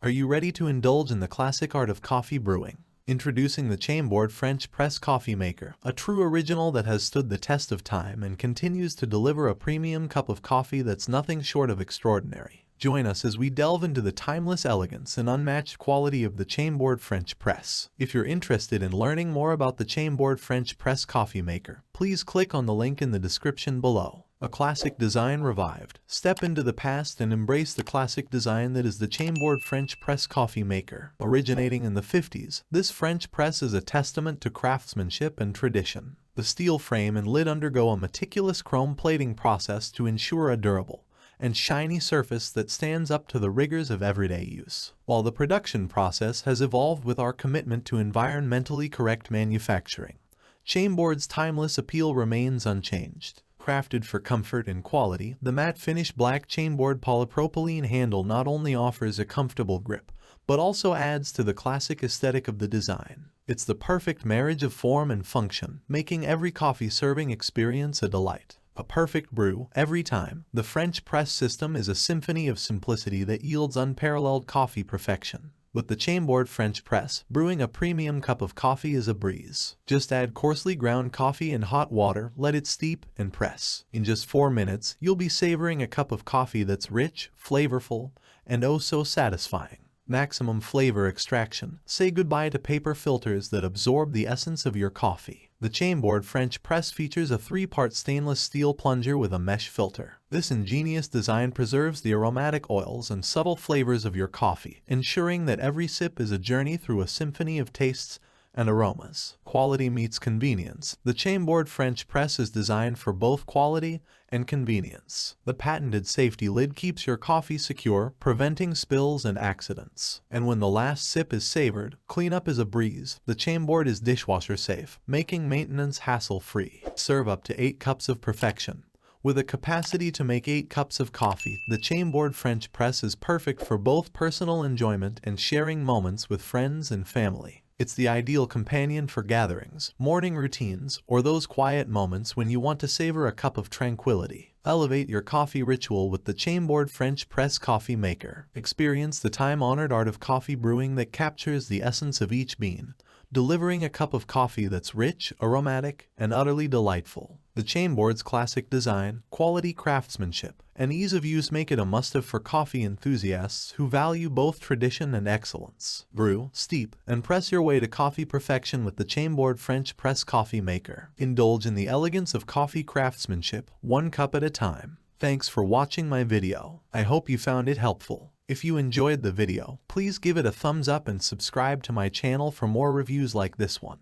Are you ready to indulge in the classic art of coffee brewing? Introducing the Chambord French Press Coffee Maker, a true original that has stood the test of time and continues to deliver a premium cup of coffee that's nothing short of extraordinary. Join us as we delve into the timeless elegance and unmatched quality of the Chambord French Press. If you're interested in learning more about the Chambord French Press Coffee Maker, please click on the link in the description below. A classic design revived. Step into the past and embrace the classic design that is the Chambord French Press Coffee Maker. Originating in the 50s, this French press is a testament to craftsmanship and tradition. The steel frame and lid undergo a meticulous chrome plating process to ensure a durable and shiny surface that stands up to the rigors of everyday use. While the production process has evolved with our commitment to environmentally correct manufacturing, Chambord's timeless appeal remains unchanged. Crafted for comfort and quality, the matte finish black Chambord polypropylene handle not only offers a comfortable grip, but also adds to the classic aesthetic of the design. It's the perfect marriage of form and function, making every coffee serving experience a delight. A perfect brew every time. The French press system is a symphony of simplicity that yields unparalleled coffee perfection. With the Chambord French press, brewing a premium cup of coffee is a breeze. Just add coarsely ground coffee in hot water, let it steep, and press. In just 4 minutes, you'll be savoring a cup of coffee that's rich, flavorful, and oh so satisfying. Maximum flavor extraction. Say goodbye to paper filters that absorb the essence of your coffee. The Chambord French press features a 3-part stainless steel plunger with a mesh filter. This ingenious design preserves the aromatic oils and subtle flavors of your coffee, ensuring that every sip is a journey through a symphony of tastes and aromas. Quality meets convenience. The Chambord French press is designed for both quality and convenience. The patented safety lid keeps your coffee secure, preventing spills and accidents. And when the last sip is savored, cleanup is a breeze. The Chambord is dishwasher safe, making maintenance hassle-free. Serve up to 8 cups of perfection. With a capacity to make 8 cups of coffee, the Chambord French press is perfect for both personal enjoyment and sharing moments with friends and family. It's the ideal companion for gatherings, morning routines, or those quiet moments when you want to savor a cup of tranquility. Elevate your coffee ritual with the Chambord French Press Coffee Maker. Experience the time-honored art of coffee brewing that captures the essence of each bean, delivering a cup of coffee that's rich, aromatic, and utterly delightful. The Chambord's classic design, quality craftsmanship, and ease of use make it a must-have for coffee enthusiasts who value both tradition and excellence. Brew, steep, and press your way to coffee perfection with the Chambord French Press Coffee Maker. Indulge in the elegance of coffee craftsmanship, 1 cup at a time. Thanks for watching my video. I hope you found it helpful. If you enjoyed the video, please give it a thumbs up and subscribe to my channel for more reviews like this one.